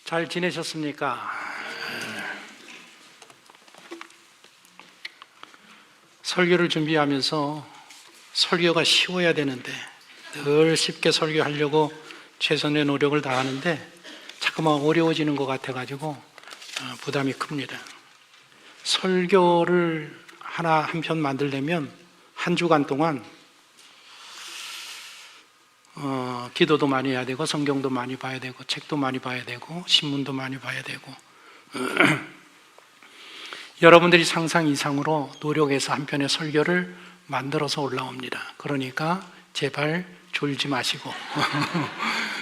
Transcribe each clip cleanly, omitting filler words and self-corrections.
잘 지내셨습니까? 설교를 준비하면서 설교가 쉬워야 되는데 늘 쉽게 설교하려고 최선의 노력을 다하는데 자꾸만 어려워지는 것 같아가지고 부담이 큽니다. 설교를 한 편 만들려면 한 주간 동안 기도도 많이 해야 되고 성경도 많이 봐야 되고 책도 많이 봐야 되고 신문도 많이 봐야 되고 여러분들이 상상 이상으로 노력해서 한 편의 설교를 만들어서 올라옵니다. 그러니까 제발 졸지 마시고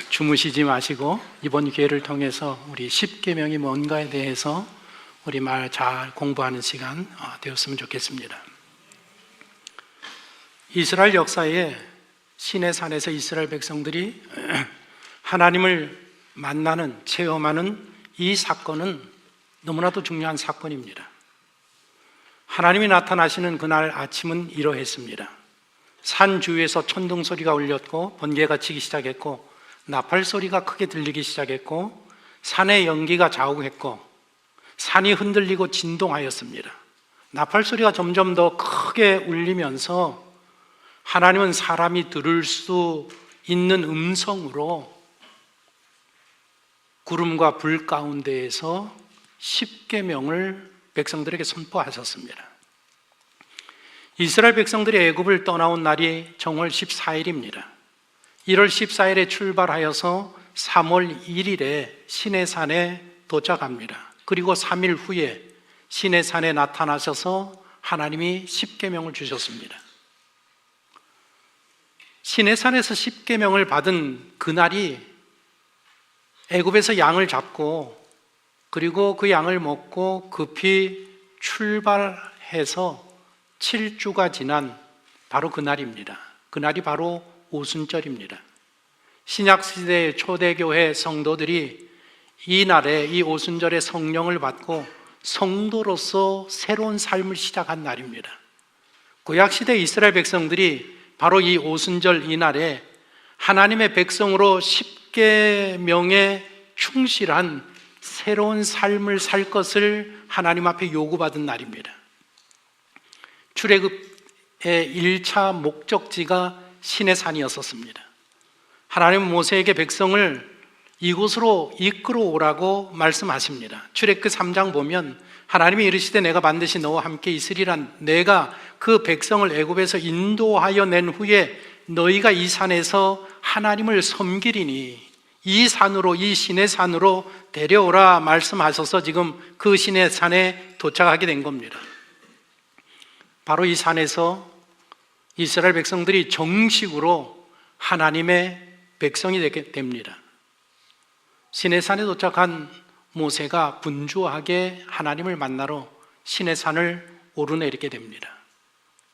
주무시지 마시고 이번 기회를 통해서 우리 10계명이 뭔가에 대해서 우리 말 잘 공부하는 시간 되었으면 좋겠습니다. 이스라엘 역사에 시내산에서 이스라엘 백성들이 하나님을 만나는, 체험하는 이 사건은 너무나도 중요한 사건입니다. 하나님이 나타나시는 그날 아침은 이러했습니다. 산 주위에서 천둥 소리가 울렸고 번개가 치기 시작했고 나팔 소리가 크게 들리기 시작했고 산의 연기가 자욱했고 산이 흔들리고 진동하였습니다. 나팔 소리가 점점 더 크게 울리면서 하나님은 사람이 들을 수 있는 음성으로 구름과 불 가운데에서 10계명을 백성들에게 선포하셨습니다. 이스라엘 백성들이 애굽을 떠나온 날이 정월 14일입니다. 1월 14일에 출발하여서 3월 1일에 시내산에 도착합니다. 그리고 3일 후에 시내산에 나타나셔서 하나님이 10계명을 주셨습니다. 시내산에서 10계명을 받은 그날이 애굽에서 양을 잡고 그리고 그 양을 먹고 급히 출발해서 7주가 지난 바로 그날입니다. 그날이 바로 오순절입니다. 신약시대의 초대교회 성도들이 이 날에 이 오순절에 성령을 받고 성도로서 새로운 삶을 시작한 날입니다. 구약시대 이스라엘 백성들이 바로 이 오순절 이날에 하나님의 백성으로 10계명에 충실한 새로운 삶을 살 것을 하나님 앞에 요구받은 날입니다. 출애굽의 1차 목적지가 시내산이었었습니다. 하나님은 모세에게 백성을 이곳으로 이끌어 오라고 말씀하십니다. 출애굽 3장 보면 하나님이 이르시되 내가 반드시 너와 함께 있으리라. 내가 그 백성을 애굽에서 인도하여 낸 후에 너희가 이 산에서 하나님을 섬기리니 이 산으로, 이 시내산으로 데려오라 말씀하셔서 지금 그 시내산에 도착하게 된 겁니다. 바로 이 산에서 이스라엘 백성들이 정식으로 하나님의 백성이 되게 됩니다. 시내산에 도착한 모세가 분주하게 하나님을 만나러 시내산을 오르내리게 됩니다.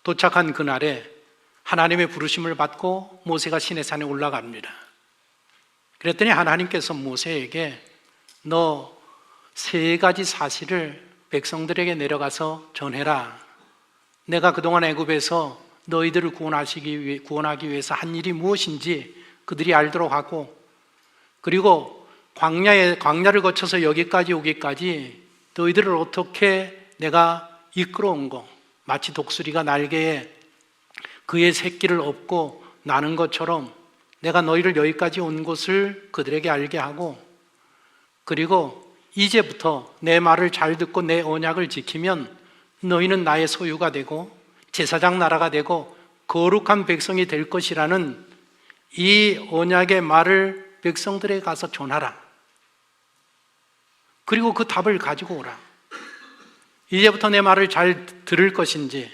도착한 그날에 하나님의 부르심을 받고 모세가 시내산에 올라갑니다. 그랬더니 하나님께서 모세에게 너 3가지 사실을 백성들에게 내려가서 전해라. 내가 그동안 애굽에서 너희들을 구원하기 위해서 한 일이 무엇인지 그들이 알도록 하고, 그리고 광야를 거쳐서 여기까지 오기까지 너희들을 어떻게 내가 이끌어온 거, 마치 독수리가 날개에 그의 새끼를 업고 나는 것처럼 내가 너희를 여기까지 온 것을 그들에게 알게 하고, 그리고 이제부터 내 말을 잘 듣고 내 언약을 지키면 너희는 나의 소유가 되고 제사장 나라가 되고 거룩한 백성이 될 것이라는 이 언약의 말을 백성들에게 가서 전하라. 그리고 그 답을 가지고 오라. 이제부터 내 말을 잘 들을 것인지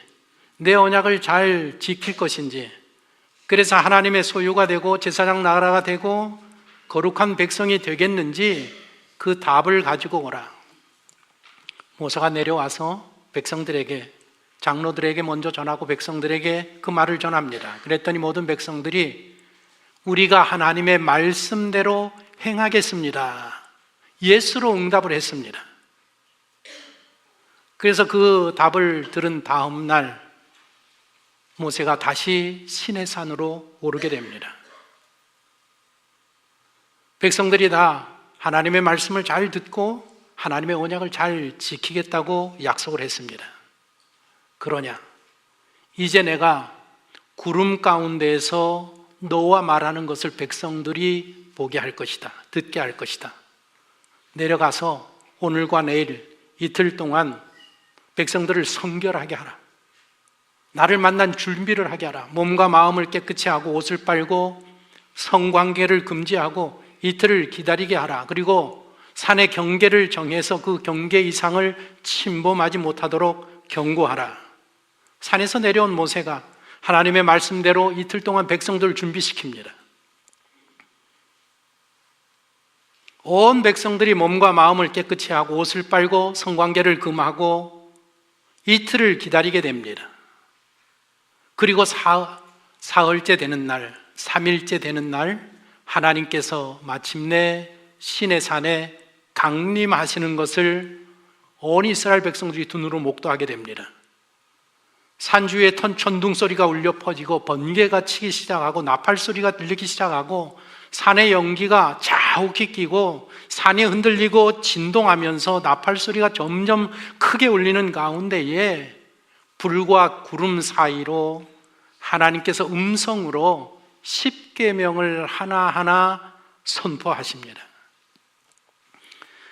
내 언약을 잘 지킬 것인지, 그래서 하나님의 소유가 되고 제사장 나라가 되고 거룩한 백성이 되겠는지 그 답을 가지고 오라. 모세가 내려와서 백성들에게, 장로들에게 먼저 전하고 백성들에게 그 말을 전합니다. 그랬더니 모든 백성들이 우리가 하나님의 말씀대로 행하겠습니다, 예스로 응답을 했습니다. 그래서 그 답을 들은 다음 날 모세가 다시 시내산으로 오르게 됩니다. 백성들이 다 하나님의 말씀을 잘 듣고 하나님의 언약을 잘 지키겠다고 약속을 했습니다. 그러냐? 이제 내가 구름 가운데에서 너와 말하는 것을 백성들이 보게 할 것이다. 듣게 할 것이다. 내려가서 오늘과 내일 이틀 동안 백성들을 성결하게 하라. 나를 만난 준비를 하게 하라. 몸과 마음을 깨끗이 하고 옷을 빨고 성관계를 금지하고 이틀을 기다리게 하라. 그리고 산의 경계를 정해서 그 경계 이상을 침범하지 못하도록 경고하라. 산에서 내려온 모세가 하나님의 말씀대로 이틀 동안 백성들을 준비시킵니다. 온 백성들이 몸과 마음을 깨끗이 하고 옷을 빨고 성관계를 금하고 이틀을 기다리게 됩니다. 그리고 사흘째 되는 날, 3일째 되는 날 하나님께서 마침내 시내산에 강림하시는 것을 온 이스라엘 백성들이 두 눈으로 목도하게 됩니다. 산주에 천둥 소리가 울려 퍼지고 번개가 치기 시작하고 나팔 소리가 들리기 시작하고 산의 연기가 자욱히 끼고 산이 흔들리고 진동하면서 나팔 소리가 점점 크게 울리는 가운데에 불과 구름 사이로 하나님께서 음성으로 10계명을 하나하나 선포하십니다.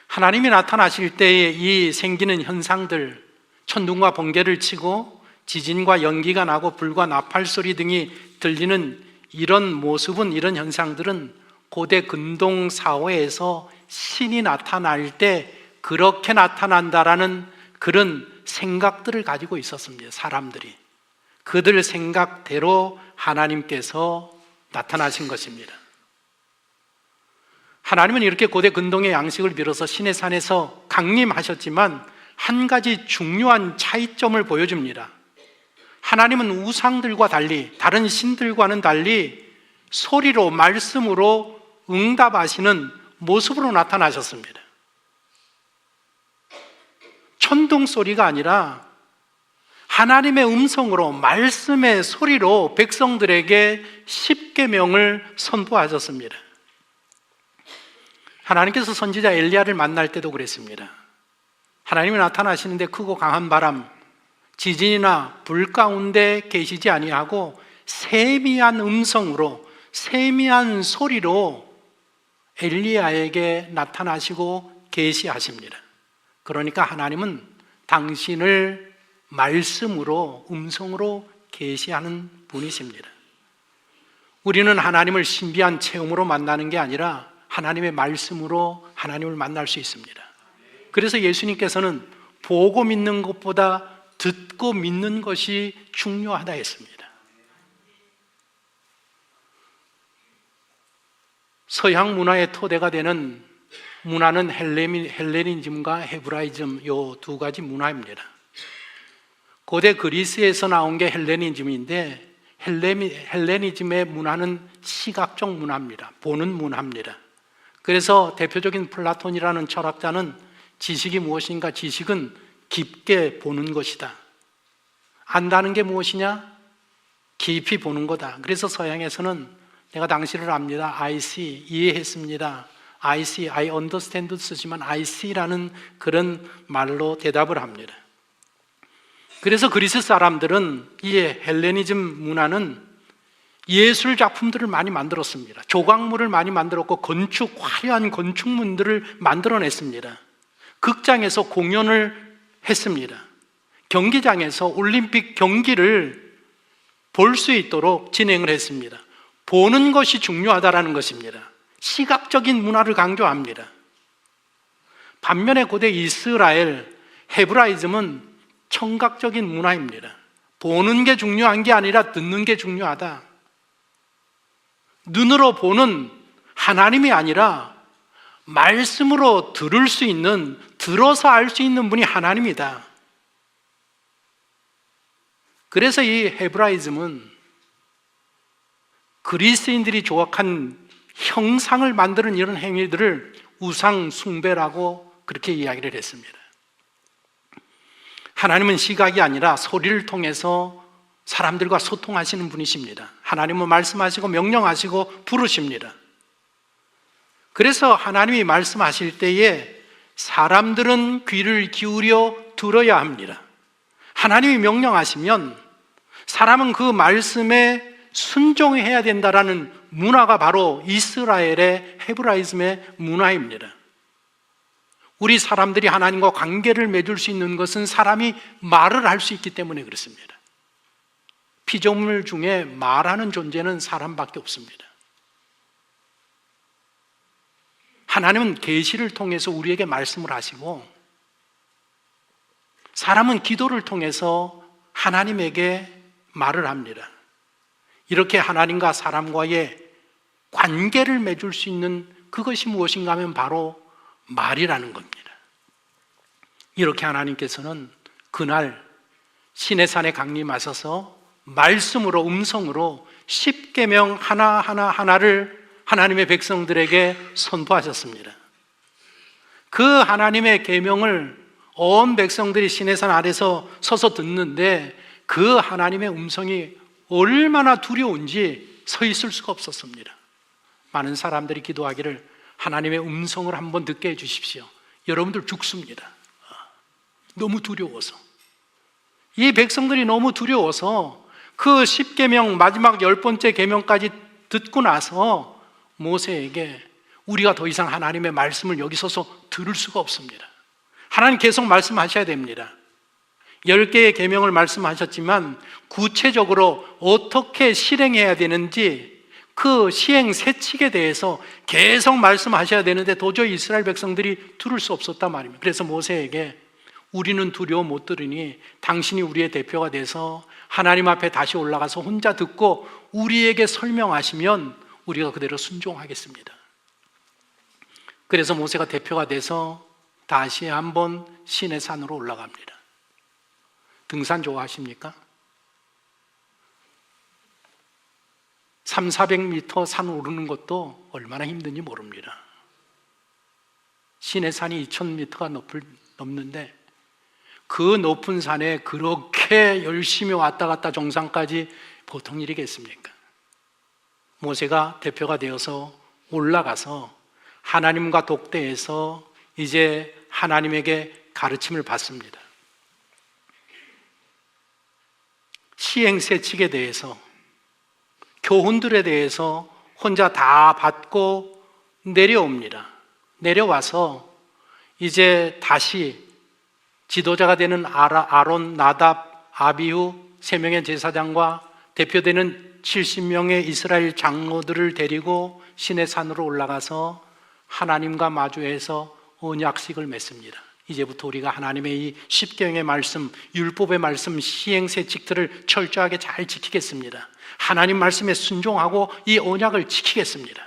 하나님이 나타나실 때에 이 생기는 현상들, 천둥과 번개를 치고 지진과 연기가 나고 불과 나팔 소리 등이 들리는 이런 모습은, 이런 현상들은 고대 근동 사회에서 신이 나타날 때 그렇게 나타난다라는 그런 생각들을 가지고 있었습니다. 사람들이 그들 생각대로 하나님께서 나타나신 것입니다. 하나님은 이렇게 고대 근동의 양식을 빌어서 시내산에서 강림하셨지만 한 가지 중요한 차이점을 보여줍니다. 하나님은 우상들과 달리, 다른 신들과는 달리 소리로, 말씀으로 응답하시는 모습으로 나타나셨습니다. 천둥 소리가 아니라 하나님의 음성으로, 말씀의 소리로 백성들에게 10계명을 선포하셨습니다. 하나님께서 선지자 엘리야를 만날 때도 그랬습니다. 하나님이 나타나시는데 크고 강한 바람, 지진이나 불 가운데 계시지 아니하고 세미한 음성으로, 세미한 소리로 엘리야에게 나타나시고 계시하십니다. 그러니까 하나님은 당신을 말씀으로, 음성으로 계시하는 분이십니다. 우리는 하나님을 신비한 체험으로 만나는 게 아니라 하나님의 말씀으로 하나님을 만날 수 있습니다. 그래서 예수님께서는 보고 믿는 것보다 듣고 믿는 것이 중요하다 했습니다. 서양 문화의 토대가 되는 문화는 헬레니즘과 헤브라이즘, 이 두 가지 문화입니다. 고대 그리스에서 나온 게 헬레니즘인데, 헬레니즘의 문화는 시각적 문화입니다. 보는 문화입니다. 그래서 대표적인 플라톤이라는 철학자는 지식이 무엇인가? 지식은 깊게 보는 것이다. 안다는 게 무엇이냐? 깊이 보는 거다. 그래서 서양에서는 내가 당신을 압니다. I see, 이해했습니다. I see, I understand 쓰지만 I see라는 그런 말로 대답을 합니다. 그래서 그리스 사람들은 이 헬레니즘 문화는 예술 작품들을 많이 만들었습니다. 조각물을 많이 만들었고 화려한 건축물들을 만들어냈습니다. 극장에서 공연을 했습니다. 경기장에서 올림픽 경기를 볼 수 있도록 진행을 했습니다. 보는 것이 중요하다는 것입니다. 시각적인 문화를 강조합니다. 반면에 고대 이스라엘, 헤브라이즘은 청각적인 문화입니다. 보는 게 중요한 게 아니라 듣는 게 중요하다. 눈으로 보는 하나님이 아니라 말씀으로 들을 수 있는, 들어서 알 수 있는 분이 하나님이다. 그래서 이 헤브라이즘은 그리스인들이 조각한 형상을 만드는 이런 행위들을 우상 숭배라고 그렇게 이야기를 했습니다. 하나님은 시각이 아니라 소리를 통해서 사람들과 소통하시는 분이십니다. 하나님은 말씀하시고 명령하시고 부르십니다. 그래서 하나님이 말씀하실 때에 사람들은 귀를 기울여 들어야 합니다. 하나님이 명령하시면 사람은 그 말씀에 순종해야 된다라는 문화가 바로 이스라엘의 헤브라이즘의 문화입니다. 우리 사람들이 하나님과 관계를 맺을 수 있는 것은 사람이 말을 할 수 있기 때문에 그렇습니다. 피조물 중에 말하는 존재는 사람밖에 없습니다. 하나님은 계시를 통해서 우리에게 말씀을 하시고, 사람은 기도를 통해서 하나님에게 말을 합니다. 이렇게 하나님과 사람과의 관계를 맺을 수 있는 그것이 무엇인가 하면 바로 말이라는 겁니다. 이렇게 하나님께서는 그날 시내산에 강림하셔서 말씀으로, 음성으로 십계명 하나하나를 하나님의 백성들에게 선포하셨습니다. 그 하나님의 계명을 온 백성들이 시내산 아래서 서서 듣는데 그 하나님의 음성이 얼마나 두려운지 서 있을 수가 없었습니다. 많은 사람들이 기도하기를 하나님의 음성을 한번 듣게 해주십시오. 여러분들 죽습니다. 너무 두려워서. 이 백성들이 너무 두려워서 그 10계명 마지막 10번째 계명까지 듣고 나서 모세에게 우리가 더 이상 하나님의 말씀을 여기 서서 들을 수가 없습니다. 하나님 계속 말씀하셔야 됩니다. 10개의 계명을 말씀하셨지만 구체적으로 어떻게 실행해야 되는지 그 시행 세칙에 대해서 계속 말씀하셔야 되는데 도저히 이스라엘 백성들이 들을 수 없었단 말입니다. 그래서 모세에게 우리는 두려워 못 들으니 당신이 우리의 대표가 돼서 하나님 앞에 다시 올라가서 혼자 듣고 우리에게 설명하시면 우리가 그대로 순종하겠습니다. 그래서 모세가 대표가 돼서 다시 한번 시내 산으로 올라갑니다. 등산 좋아하십니까? 300-400m 산 오르는 것도 얼마나 힘든지 모릅니다. 시내 산이 2000m가 넘는데 그 높은 산에 그렇게 열심히 왔다 갔다 정상까지 보통 일이겠습니까? 모세가 대표가 되어서 올라가서 하나님과 독대해서 이제 하나님에게 가르침을 받습니다. 시행세칙에 대해서, 교훈들에 대해서 혼자 다 받고 내려옵니다. 내려와서 이제 다시 지도자가 되는 아론, 나답, 아비후 3명의 제사장과 대표되는 70명의 이스라엘 장로들을 데리고 시내산으로 올라가서 하나님과 마주해서 언약식을 맺습니다. 이제부터 우리가 하나님의 이 십계명의 말씀, 율법의 말씀, 시행세칙들을 철저하게 잘 지키겠습니다. 하나님 말씀에 순종하고 이 언약을 지키겠습니다.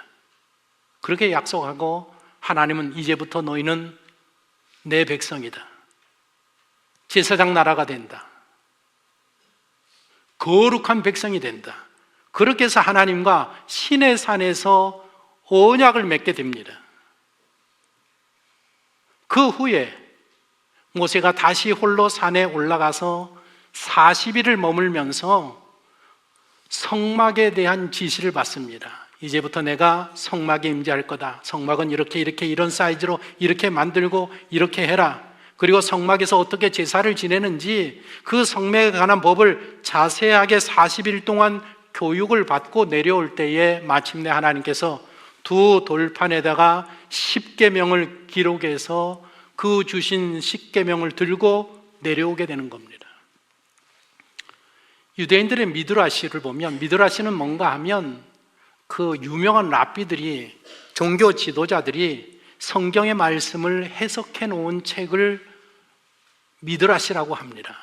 그렇게 약속하고 하나님은 이제부터 너희는 내 백성이다. 제사장 나라가 된다. 거룩한 백성이 된다. 그렇게 해서 하나님과 시내산에서 언약을 맺게 됩니다. 그 후에 모세가 다시 홀로 산에 올라가서 40일을 머물면서 성막에 대한 지시를 받습니다. 이제부터 내가 성막에 임재할 거다. 성막은 이렇게 이런 사이즈로 이렇게 만들고 이렇게 해라. 그리고 성막에서 어떻게 제사를 지내는지 그 성막에 관한 법을 자세하게 40일 동안 교육을 받고 내려올 때에 마침내 하나님께서 두 돌판에다가 10계명을 기록해서 그 주신 10계명을 들고 내려오게 되는 겁니다. 유대인들의 미드라시를 보면, 미드라시는 뭔가 하면 그 유명한 랍비들이, 종교 지도자들이 성경의 말씀을 해석해 놓은 책을 미드라시라고 합니다.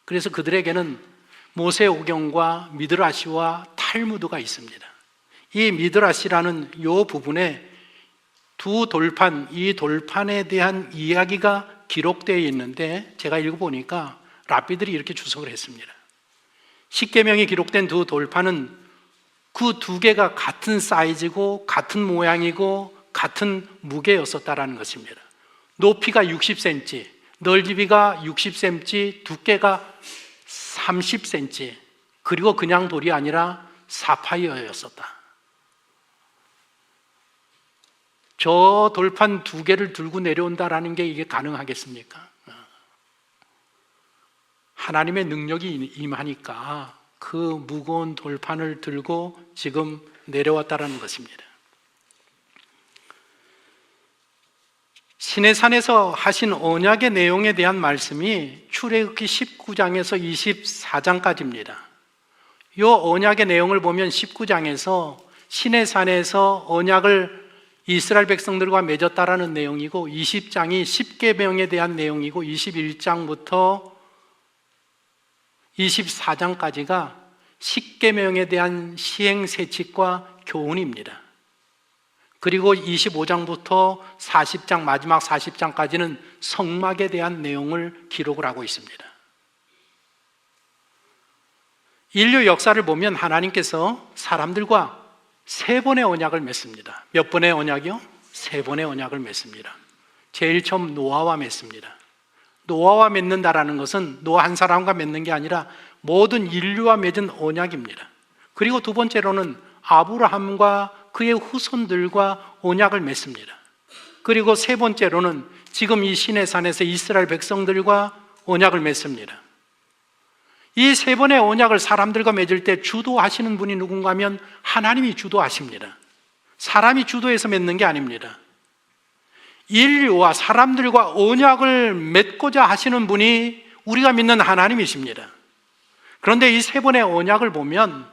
그래서 그들에게는 모세오경과 미드라시와 탈무드가 있습니다. 이 미드라시라는 이 부분에 두 돌판, 이 돌판에 대한 이야기가 기록되어 있는데 제가 읽어보니까 랍비들이 이렇게 주석을 했습니다. 십계명이 기록된 두 돌판은 그 두 개가 같은 사이즈고 같은 모양이고 같은 무게였었다라는 것입니다. 높이가 60cm, 넓이가 60cm, 두께가 30cm, 그리고 그냥 돌이 아니라 사파이어였었다. 저 돌판 2개를 들고 내려온다라는 게 이게 가능하겠습니까? 하나님의 능력이 임하니까 그 무거운 돌판을 들고 지금 내려왔다라는 것입니다. 시내산에서 하신 언약의 내용에 대한 말씀이 출애굽기 19장에서 24장까지입니다. 이 언약의 내용을 보면 19장에서 시내산에서 언약을 이스라엘 백성들과 맺었다라는 내용이고, 20장이 10계명에 대한 내용이고, 21장부터 24장까지가 10계명에 대한 시행세칙과 교훈입니다. 그리고 25장부터 40장, 마지막 40장까지는 성막에 대한 내용을 기록을 하고 있습니다. 인류 역사를 보면 하나님께서 사람들과 3번의 언약을 맺습니다. 몇 번의 언약이요? 3번의 언약을 맺습니다. 제일 처음 노아와 맺습니다. 노아와 맺는다라는 것은 노아 한 사람과 맺는 게 아니라 모든 인류와 맺은 언약입니다. 그리고 2번째로는 아브라함과 그의 후손들과 언약을 맺습니다. 그리고 3번째로는 지금 이 시내산에서 이스라엘 백성들과 언약을 맺습니다. 이 3번의 언약을 사람들과 맺을 때 주도하시는 분이 누군가 하면 하나님이 주도하십니다. 사람이 주도해서 맺는 게 아닙니다. 인류와 사람들과 언약을 맺고자 하시는 분이 우리가 믿는 하나님이십니다. 그런데 이 3번의 언약을 보면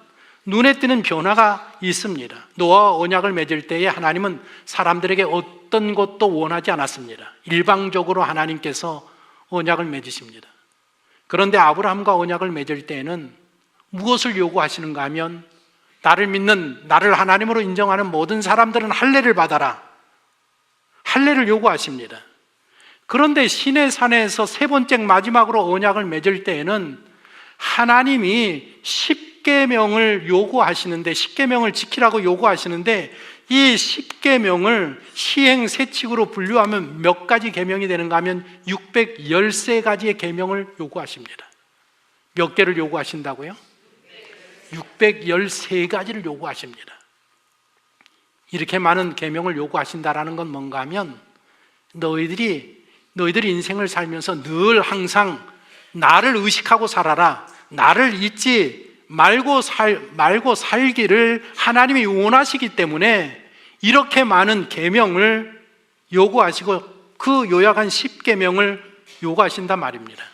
눈에 띄는 변화가 있습니다. 노아와 언약을 맺을 때에 하나님은 사람들에게 어떤 것도 원하지 않았습니다. 일방적으로 하나님께서 언약을 맺으십니다. 그런데 아브라함과 언약을 맺을 때에는 무엇을 요구하시는가 하면 나를 믿는, 나를 하나님으로 인정하는 모든 사람들은 할례를 받아라. 할례를 요구하십니다. 그런데 시내산에서 3번째 마지막으로 언약을 맺을 때에는 하나님이 10계명을 요구하시는데, 10계명을 지키라고 요구하시는데, 이 10계명을 시행세칙으로 분류하면 몇 가지 계명이 되는가 하면 613가지의 계명을 요구하십니다. 몇 개를 요구하신다고요? 613가지를 요구하십니다. 이렇게 많은 계명을 요구하신다라는 건 뭔가 하면 너희들이 인생을 살면서 늘 항상 나를 의식하고 살아라, 나를 잊지 말고 살기를 하나님이 원하시기 때문에 이렇게 많은 계명을 요구하시고 그 요약한 10계명을 요구하신단 말입니다.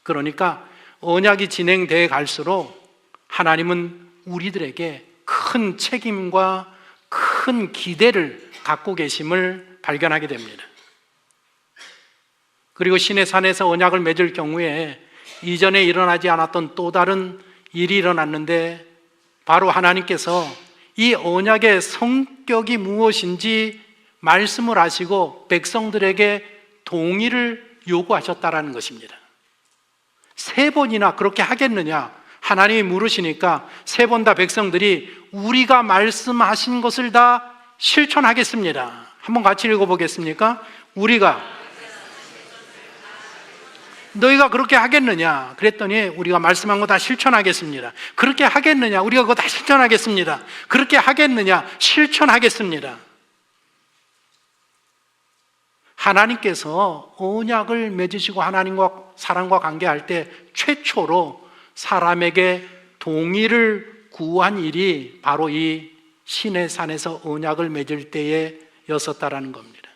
그러니까 언약이 진행되어 갈수록 하나님은 우리들에게 큰 책임과 큰 기대를 갖고 계심을 발견하게 됩니다. 그리고 시내산에서 언약을 맺을 경우에 이전에 일어나지 않았던 또 다른 일이 일어났는데, 바로 하나님께서 이 언약의 성격이 무엇인지 말씀을 하시고 백성들에게 동의를 요구하셨다라는 것입니다. 3번이나 그렇게 하겠느냐? 하나님이 물으시니까 3번 다 백성들이 우리가 말씀하신 것을 다 실천하겠습니다. 한번 같이 읽어보겠습니까? 너희가 그렇게 하겠느냐? 그랬더니 우리가 말씀한 거 다 실천하겠습니다. 그렇게 하겠느냐? 우리가 그거 다 실천하겠습니다. 그렇게 하겠느냐? 실천하겠습니다. 하나님께서 언약을 맺으시고 하나님과 사람과 관계할 때 최초로 사람에게 동의를 구한 일이 바로 이 시내산에서 언약을 맺을 때였었다라는 겁니다.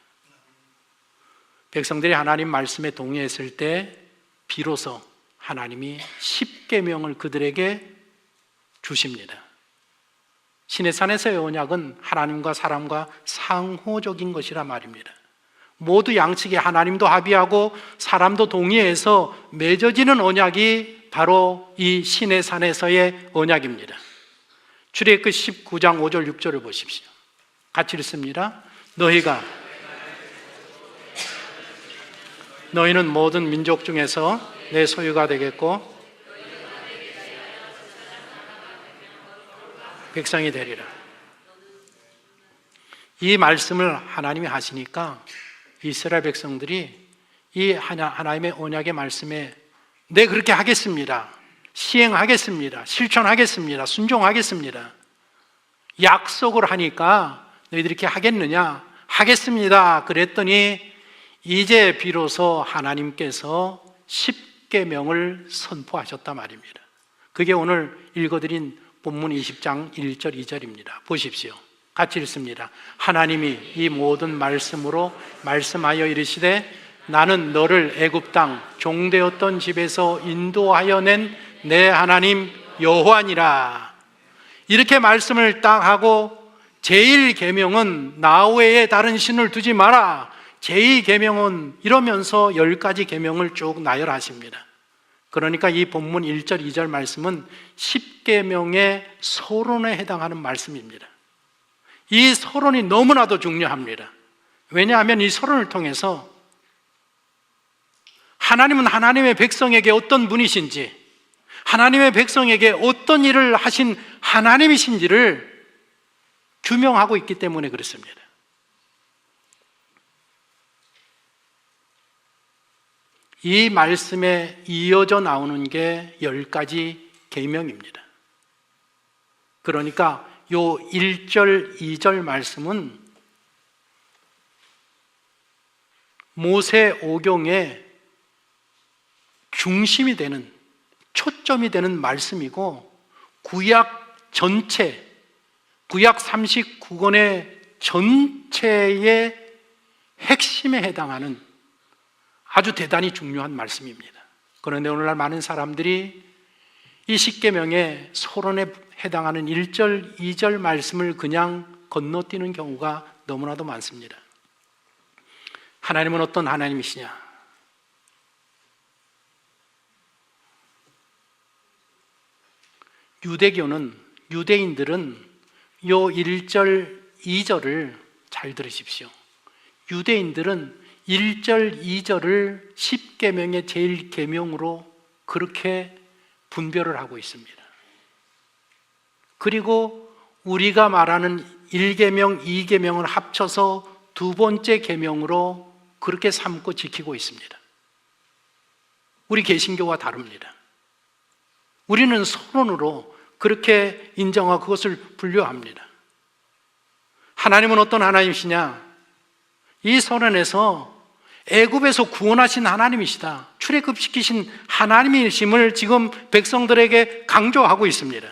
백성들이 하나님 말씀에 동의했을 때 비로소 하나님이 10계명을 그들에게 주십니다. 시내산에서의 언약은 하나님과 사람과 상호적인 것이라 말입니다. 모두 양측에 하나님도 합의하고 사람도 동의해서 맺어지는 언약이 바로 이 시내산에서의 언약입니다. 출애굽기 19장 5절 6절을 보십시오. 같이 읽습니다. 너희는 모든 민족 중에서 내 소유가 되겠고 백성이 되리라. 이 말씀을 하나님이 하시니까 이스라엘 백성들이 이 하나님의 언약의 말씀에 네, 그렇게 하겠습니다, 시행하겠습니다, 실천하겠습니다, 순종하겠습니다 약속을 하니까 너희들이 이렇게 하겠느냐? 하겠습니다. 그랬더니 이제 비로소 하나님께서 십계명을 선포하셨단 말입니다. 그게 오늘 읽어드린 본문 20장 1절 2절입니다. 보십시오. 같이 읽습니다. 하나님이 이 모든 말씀으로 말씀하여 이르시되 나는 너를 애굽 땅 종되었던 집에서 인도하여 낸 내 하나님 여호와니라. 이렇게 말씀을 딱 하고 제1계명은 나 외에 다른 신을 두지 마라. 제2계명은 이러면서 10가지 계명을 쭉 나열하십니다. 그러니까 이 본문 1절 2절 말씀은 10계명의 서론에 해당하는 말씀입니다. 이 서론이 너무나도 중요합니다. 왜냐하면 이 서론을 통해서 하나님은 하나님의 백성에게 어떤 분이신지, 하나님의 백성에게 어떤 일을 하신 하나님이신지를 규명하고 있기 때문에 그렇습니다. 이 말씀에 이어져 나오는 게 10가지 계명입니다. 그러니까 요 1절, 2절 말씀은 모세 오경의 중심이 되는, 초점이 되는 말씀이고, 구약 전체, 구약 39권의 전체의 핵심에 해당하는 아주 대단히 중요한 말씀입니다. 그런데 오늘날 많은 사람들이 이 십계명의 서론에 해당하는 1절, 2절 말씀을 그냥 건너뛰는 경우가 너무나도 많습니다. 하나님은 어떤 하나님이시냐? 유대인들은 요 1절, 2절을 잘 들으십시오. 유대인들은 1절, 2절을 십계명의 제일 계명으로 그렇게 분별을 하고 있습니다. 그리고 우리가 말하는 1계명, 2계명을 합쳐서 두 번째 계명으로 그렇게 삼고 지키고 있습니다. 우리 개신교와 다릅니다. 우리는 서론으로 그렇게 인정하고 그것을 분류합니다. 하나님은 어떤 하나님이시냐? 이 서론에서 애굽에서 구원하신 하나님이시다, 출애굽시키신 하나님이심을 지금 백성들에게 강조하고 있습니다.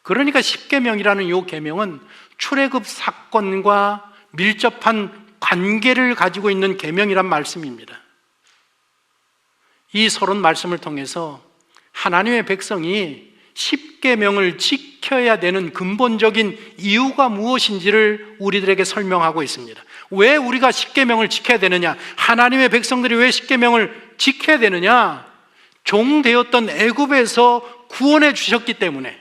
그러니까 십계명이라는 이 계명은 출애굽 사건과 밀접한 관계를 가지고 있는 계명이란 말씀입니다. 이 서론 말씀을 통해서 하나님의 백성이 십계명을 지켜야 되는 근본적인 이유가 무엇인지를 우리들에게 설명하고 있습니다. 왜 우리가 십계명을 지켜야 되느냐? 하나님의 백성들이 왜 십계명을 지켜야 되느냐? 종되었던 애굽에서 구원해 주셨기 때문에.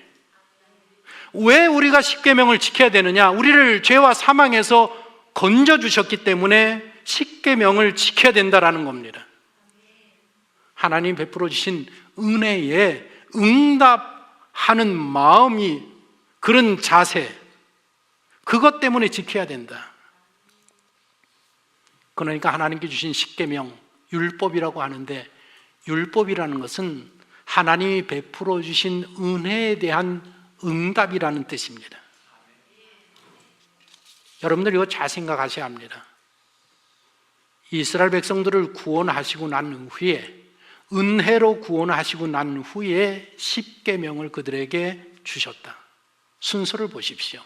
왜 우리가 십계명을 지켜야 되느냐? 우리를 죄와 사망에서 건져 주셨기 때문에 십계명을 지켜야 된다라는 겁니다. 하나님 베풀어 주신 은혜에 응답하는 마음이, 그런 자세, 그것 때문에 지켜야 된다. 그러니까 하나님께 주신 십계명, 율법이라고 하는데, 율법이라는 것은 하나님이 베풀어 주신 은혜에 대한 응답이라는 뜻입니다. 여러분들 이거 잘 생각하셔야 합니다. 이스라엘 백성들을 구원하시고 난 후에, 은혜로 구원하시고 난 후에 십계명을 그들에게 주셨다. 순서를 보십시오.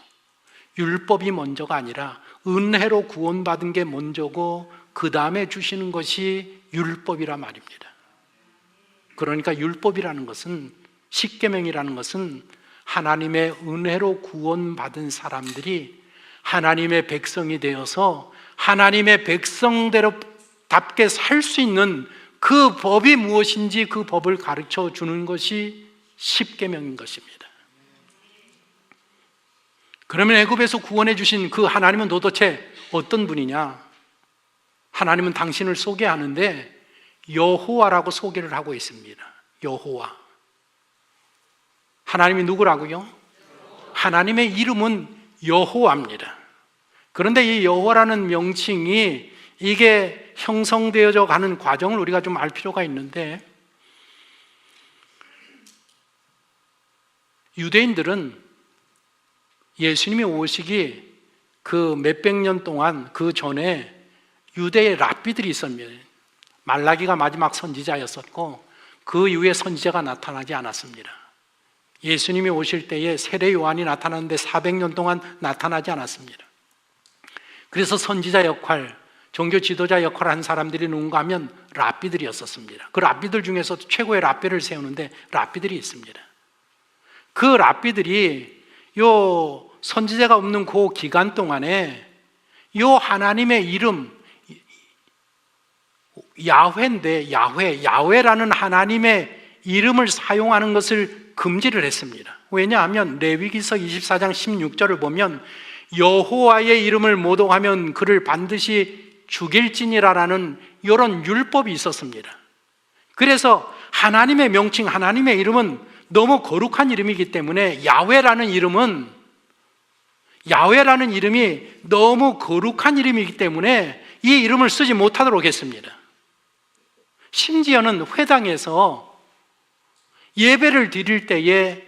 율법이 먼저가 아니라 은혜로 구원받은 게 먼저고 그 다음에 주시는 것이 율법이란 말입니다. 그러니까 율법이라는 것은, 십계명이라는 것은 하나님의 은혜로 구원받은 사람들이 하나님의 백성이 되어서 하나님의 백성대로답게 살 수 있는 그 법이 무엇인지 그 법을 가르쳐 주는 것이 십계명인 것입니다. 그러면 애굽에서 구원해 주신 그 하나님은 도대체 어떤 분이냐? 하나님은 당신을 소개하는데 여호와라고 소개를 하고 있습니다. 여호와. 하나님이 누구라고요? 하나님의 이름은 여호와입니다. 그런데 이 여호와라는 명칭이 이게 형성되어져 가는 과정을 우리가 좀 알 필요가 있는데, 유대인들은 예수님이 오시기 그 몇백 년 동안 그 전에 유대의 랍비들이 있었습니다. 말라기가 마지막 선지자였었고 그 이후에 선지자가 나타나지 않았습니다. 예수님이 오실 때에 세례 요한이 나타났는데 400년 동안 나타나지 않았습니다. 그래서 선지자 역할, 종교 지도자 역할을 한 사람들이 누군가 하면 랍비들이었었습니다. 그 랍비들 중에서 최고의 랍비를 세우는데 랍비들이 있습니다. 그 랍비들이 요 선지자가 없는 그 기간 동안에 요 하나님의 이름 야훼인데 야훼라는 하나님의 이름을 사용하는 것을 금지를 했습니다. 왜냐하면 레위기서 24장 16절을 보면 여호와의 이름을 모독하면 그를 반드시 죽일지니라라는 이런 율법이 있었습니다. 그래서 하나님의 명칭, 하나님의 이름은 너무 거룩한 이름이기 때문에 야훼라는 이름이 너무 거룩한 이름이기 때문에 이 이름을 쓰지 못하도록 했습니다. 심지어는 회당에서 예배를 드릴 때에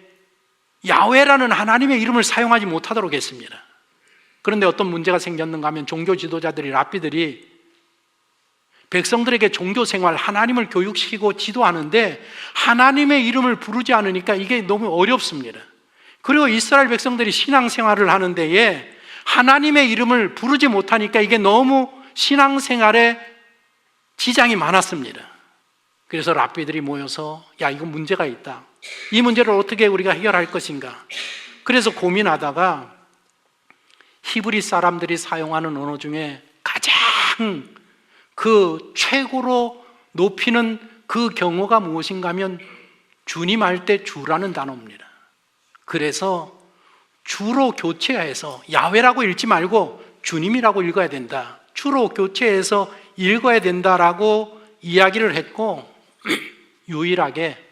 야훼라는 하나님의 이름을 사용하지 못하도록 했습니다. 그런데 어떤 문제가 생겼는가 하면 종교 지도자들이, 랍비들이 백성들에게 종교 생활, 하나님을 교육시키고 지도하는데 하나님의 이름을 부르지 않으니까 이게 너무 어렵습니다. 그리고 이스라엘 백성들이 신앙생활을 하는 데에 하나님의 이름을 부르지 못하니까 이게 너무 신앙생활에 지장이 많았습니다. 그래서 랍비들이 모여서 야, 이거 문제가 있다. 이 문제를 어떻게 우리가 해결할 것인가? 그래서 고민하다가 히브리 사람들이 사용하는 언어 중에 가장 그 최고로 높이는 그 경어가 무엇인가 하면 주님 할 때 주라는 단어입니다. 그래서 주로 교체해서 야훼라고 읽지 말고 주님이라고 읽어야 된다. 주로 교체해서 읽어야 된다라고 이야기를 했고 유일하게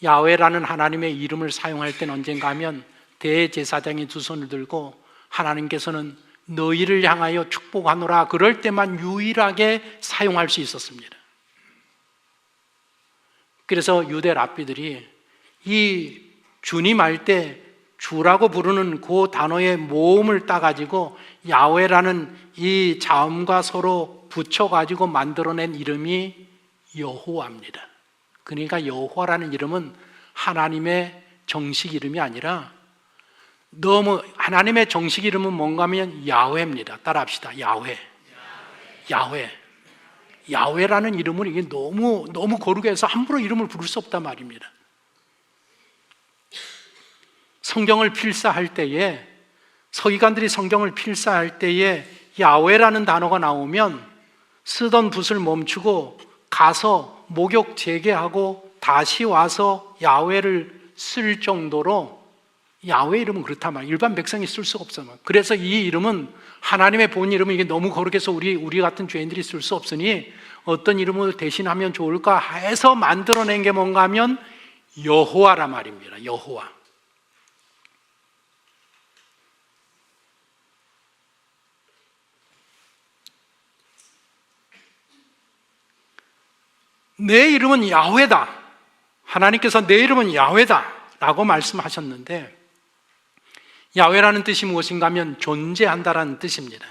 야훼라는 하나님의 이름을 사용할 때는 언젠가 하면 대제사장이 두 손을 들고 하나님께서는 너희를 향하여 축복하노라 그럴 때만 유일하게 사용할 수 있었습니다. 그래서 유대 랍비들이 이 주님 할 때 주라고 부르는 그 단어의 모음을 따가지고 야훼라는 이 자음과 서로 붙여가지고 만들어낸 이름이 여호와입니다. 그러니까 여호와라는 이름은 하나님의 정식 이름이 아니라 너무 하나님의 정식 이름은 뭔가 하면 야훼입니다. 따라합시다. 야훼. 야훼라는 이름은 이게 너무 거룩해서 함부로 이름을 부를 수 없단 말입니다. 성경을 필사할 때에 서기관들이 성경을 필사할 때에 야훼라는 단어가 나오면 쓰던 붓을 멈추고 가서 목욕 재개하고 다시 와서 야훼를 쓸 정도로 야훼 이름은 그렇단 말이에요. 일반 백성이 쓸 수가 없어요. 그래서 이 이름은 하나님의 본 이름은 이게 너무 거룩해서 우리 같은 죄인들이 쓸 수 없으니 어떤 이름을 대신하면 좋을까 해서 만들어낸 게 뭔가 하면 여호와란 말입니다. 여호와. 내 이름은 야훼다. 하나님께서 내 이름은 야훼다 라고 말씀하셨는데 야훼라는 뜻이 무엇인가 하면 존재한다라는 뜻입니다.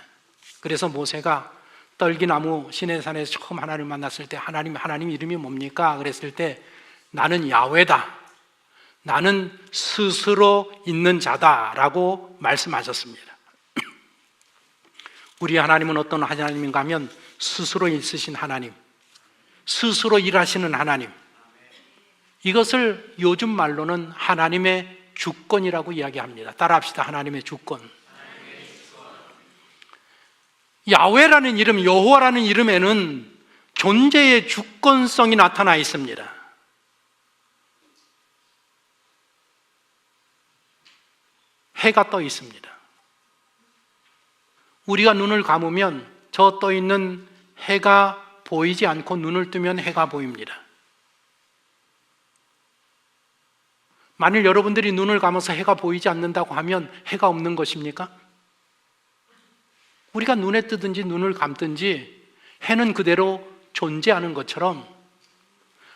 그래서 모세가 떨기나무 시내산에서 처음 하나님을 만났을 때 하나님 이름이 뭡니까? 그랬을 때 나는 야훼다. 나는 스스로 있는 자다라고 말씀하셨습니다. 우리 하나님은 어떤 하나님인가 하면 스스로 있으신 하나님, 스스로 일하시는 하나님. 이것을 요즘 말로는 하나님의 주권이라고 이야기합니다. 따라합시다. 하나님의 주권. 야훼라는 이름, 여호와라는 이름에는 존재의 주권성이 나타나 있습니다. 해가 떠 있습니다. 우리가 눈을 감으면 저 떠 있는 해가 보이지 않고 눈을 뜨면 해가 보입니다. 만일 여러분들이 눈을 감아서 해가 보이지 않는다고 하면 해가 없는 것입니까? 우리가 눈에 뜨든지 눈을 감든지 해는 그대로 존재하는 것처럼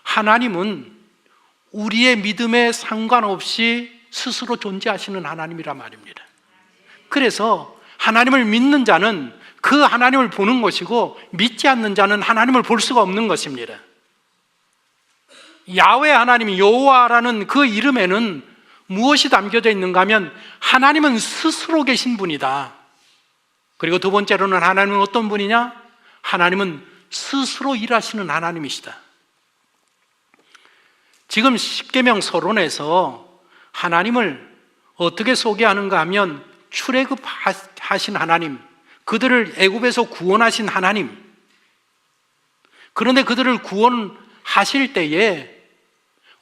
하나님은 우리의 믿음에 상관없이 스스로 존재하시는 하나님이란 말입니다. 그래서 하나님을 믿는 자는 그 하나님을 보는 것이고, 믿지 않는 자는 하나님을 볼 수가 없는 것입니다. 야훼 하나님, 여호와라는 그 이름에는 무엇이 담겨져 있는가 하면 하나님은 스스로 계신 분이다. 그리고 두 번째로는 하나님은 어떤 분이냐? 하나님은 스스로 일하시는 하나님이시다. 지금 십계명 서론에서 하나님을 어떻게 소개하는가 하면 출애굽하신 하나님, 그들을 애굽에서 구원하신 하나님. 그런데 그들을 구원하실 때에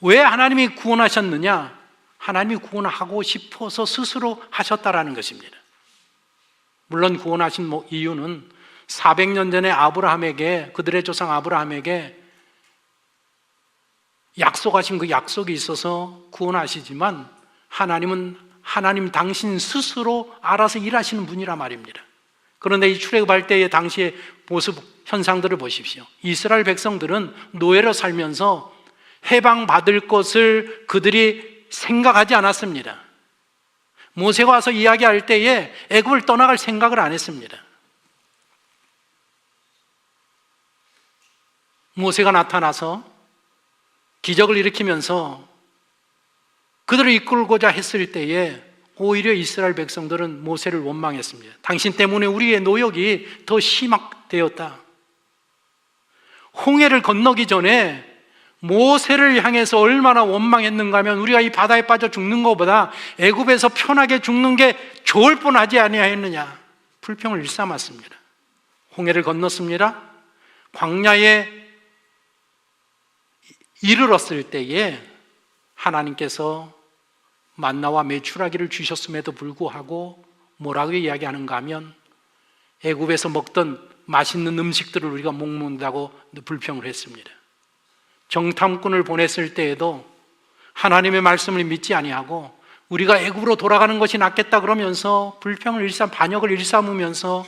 왜 하나님이 구원하셨느냐? 하나님이 구원하고 싶어서 스스로 하셨다라는 것입니다. 물론 구원하신 이유는 400년 전에 아브라함에게, 그들의 조상 아브라함에게 약속하신 그 약속이 있어서 구원하시지만, 하나님은 하나님 당신 스스로 알아서 일하시는 분이란 말입니다. 그런데 이 출애굽할 때의 당시의 모습, 현상들을 보십시오. 이스라엘 백성들은 노예로 살면서 해방받을 것을 그들이 생각하지 않았습니다. 모세가 와서 이야기할 때에 애굽을 떠나갈 생각을 안 했습니다. 모세가 나타나서 기적을 일으키면서 그들을 이끌고자 했을 때에 오히려 이스라엘 백성들은 모세를 원망했습니다. 당신 때문에 우리의 노역이 더 심화되었다. 홍해를 건너기 전에 모세를 향해서 얼마나 원망했는가 하면, 우리가 이 바다에 빠져 죽는 것보다 애굽에서 편하게 죽는 게 좋을 뻔하지 아니하였느냐, 불평을 일삼았습니다. 홍해를 건넜습니다. 광야에 이르렀을 때에 하나님께서 만나와 메추라기를 주셨음에도 불구하고 뭐라고 이야기하는가 하면, 애굽에서 먹던 맛있는 음식들을 우리가 못 먹는다고 불평을 했습니다. 정탐꾼을 보냈을 때에도 하나님의 말씀을 믿지 아니하고 우리가 애굽으로 돌아가는 것이 낫겠다 그러면서 불평을 반역을 일삼으면서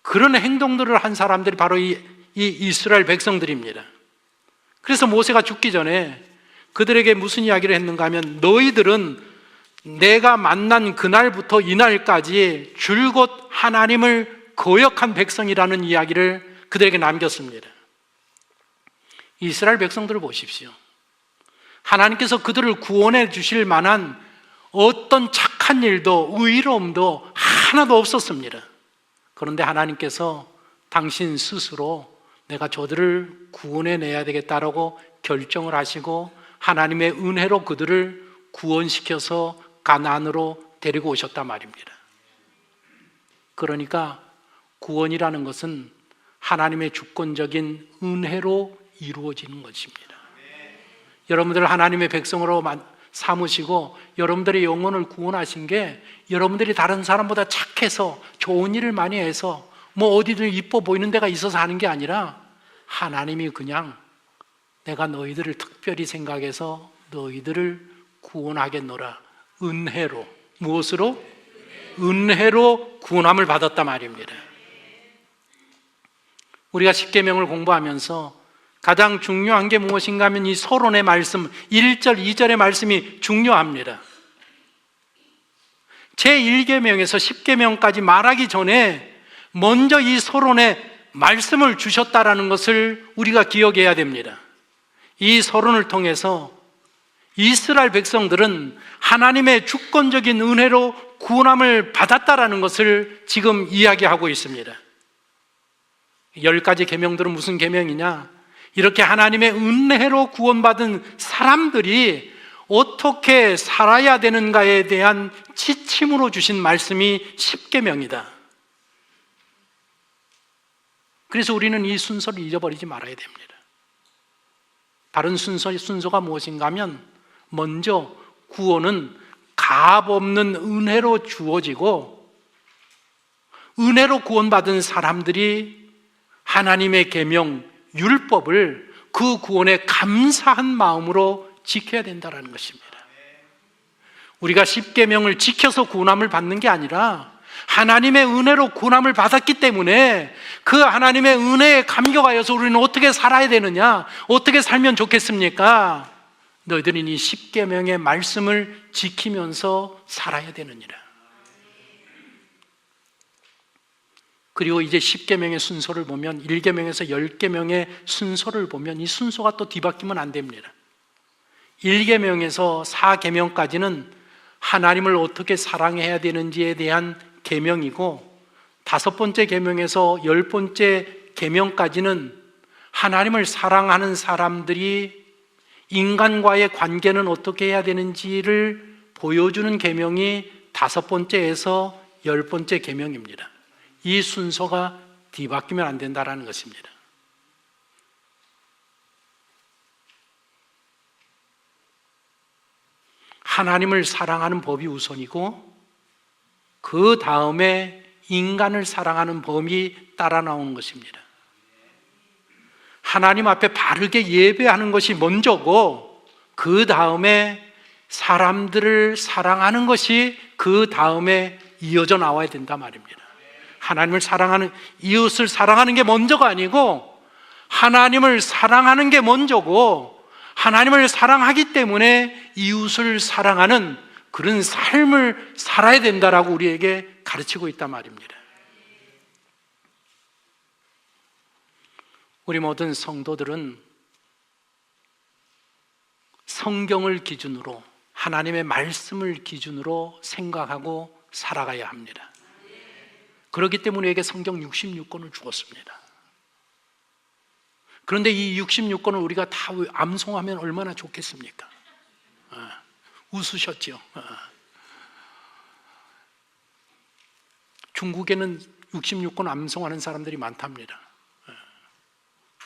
그런 행동들을 한 사람들이 바로 이 이스라엘 백성들입니다. 그래서 모세가 죽기 전에 그들에게 무슨 이야기를 했는가 하면, 너희들은 내가 만난 그날부터 이날까지 줄곧 하나님을 거역한 백성이라는 이야기를 그들에게 남겼습니다. 이스라엘 백성들을 보십시오. 하나님께서 그들을 구원해 주실 만한 어떤 착한 일도 의로움도 하나도 없었습니다. 그런데 하나님께서 당신 스스로 내가 저들을 구원해내야 되겠다라고 결정을 하시고 하나님의 은혜로 그들을 구원시켜서 가나안으로 데리고 오셨단 말입니다. 그러니까 구원이라는 것은 하나님의 주권적인 은혜로 이루어지는 것입니다. 여러분들 하나님의 백성으로 삼으시고 여러분들의 영혼을 구원하신 게 여러분들이 다른 사람보다 착해서 좋은 일을 많이 해서 뭐 어디든 이뻐 보이는 데가 있어서 하는 게 아니라, 하나님이 그냥 내가 너희들을 특별히 생각해서 너희들을 구원하겠노라, 은혜로. 무엇으로? 은혜로 구원함을 받았단 말입니다. 우리가 십계명을 공부하면서 가장 중요한 게 무엇인가 하면 이 서론의 말씀 1절, 2절의 말씀이 중요합니다. 제1계명에서 10계명까지 말하기 전에 먼저 이 서론에 말씀을 주셨다라는 것을 우리가 기억해야 됩니다. 이 서론을 통해서 이스라엘 백성들은 하나님의 주권적인 은혜로 구원함을 받았다라는 것을 지금 이야기하고 있습니다. 10가지 계명들은 무슨 계명이냐? 이렇게 하나님의 은혜로 구원받은 사람들이 어떻게 살아야 되는가에 대한 지침으로 주신 말씀이 10계명이다. 그래서 우리는 이 순서를 잊어버리지 말아야 됩니다. 다른 순서가 무엇인가 하면, 먼저 구원은 값없는 은혜로 주어지고, 은혜로 구원받은 사람들이 하나님의 계명, 율법을 그 구원에 감사한 마음으로 지켜야 된다는 것입니다. 우리가 십계명을 지켜서 구원함을 받는 게 아니라 하나님의 은혜로 구원함을 받았기 때문에 그 하나님의 은혜에 감격하여서 우리는 어떻게 살아야 되느냐, 어떻게 살면 좋겠습니까? 너희들은 이 십계명의 말씀을 지키면서 살아야 되느니라. 그리고 이제 10계명의 순서를 보면 1계명에서 10계명의 순서를 보면 이 순서가 또 뒤바뀌면 안 됩니다. 1계명에서 4계명까지는 하나님을 어떻게 사랑해야 되는지에 대한 계명이고, 5번째 계명에서 10번째 계명까지는 하나님을 사랑하는 사람들이 인간과의 관계는 어떻게 해야 되는지를 보여주는 계명이 5번째에서 10번째 계명입니다. 이 순서가 뒤바뀌면 안 된다는 것입니다. 하나님을 사랑하는 법이 우선이고 그 다음에 인간을 사랑하는 법이 따라 나오는 것입니다. 하나님 앞에 바르게 예배하는 것이 먼저고 그 다음에 사람들을 사랑하는 것이 그 다음에 이어져 나와야 된단 말입니다. 하나님을 사랑하는, 이웃을 사랑하는 게 먼저가 아니고 하나님을 사랑하는 게 먼저고, 하나님을 사랑하기 때문에 이웃을 사랑하는 그런 삶을 살아야 된다라고 우리에게 가르치고 있단 말입니다. 우리 모든 성도들은 성경을 기준으로, 하나님의 말씀을 기준으로 생각하고 살아가야 합니다. 그렇기 때문에 우리에게 성경 66권을 주었습니다. 그런데 이 66권을 우리가 다 암송하면 얼마나 좋겠습니까? 웃으셨죠? 중국에는 66권 암송하는 사람들이 많답니다.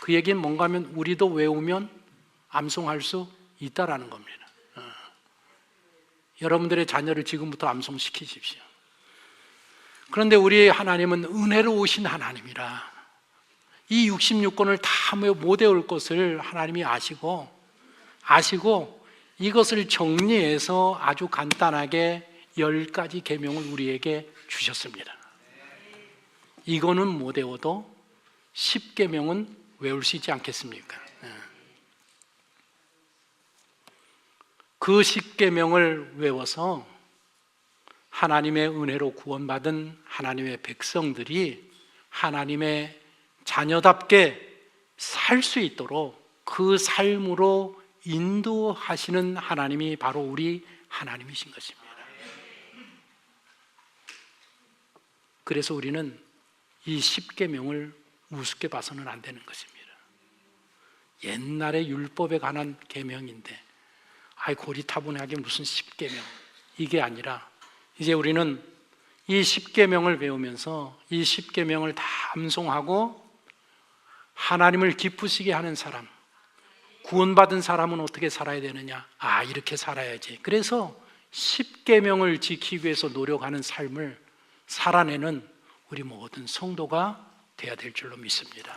그 얘기는 뭔가 하면 우리도 외우면 암송할 수 있다라는 겁니다. 여러분들의 자녀를 지금부터 암송시키십시오. 그런데 우리 하나님은 은혜로우신 하나님이라 이 66권을 다 못 외울 것을 하나님이 아시고 이것을 정리해서 아주 간단하게 10가지 계명을 우리에게 주셨습니다. 이거는 못 외워도 10계명은 외울 수 있지 않겠습니까? 그 10계명을 외워서 하나님의 은혜로 구원받은 하나님의 백성들이 하나님의 자녀답게 살 수 있도록 그 삶으로 인도하시는 하나님이 바로 우리 하나님이신 것입니다. 그래서 우리는 이 10계명을 우습게 봐서는 안 되는 것입니다. 옛날에 율법에 관한 계명인데 고리타분하게 무슨 10계명, 이게 아니라 이제 우리는 이 10계명을 배우면서 이 10계명을 다 암송하고 하나님을 기쁘시게 하는 사람, 구원받은 사람은 어떻게 살아야 되느냐? 이렇게 살아야지. 그래서 10계명을 지키기 위해서 노력하는 삶을 살아내는 우리 모든 성도가 되어야 될 줄로 믿습니다.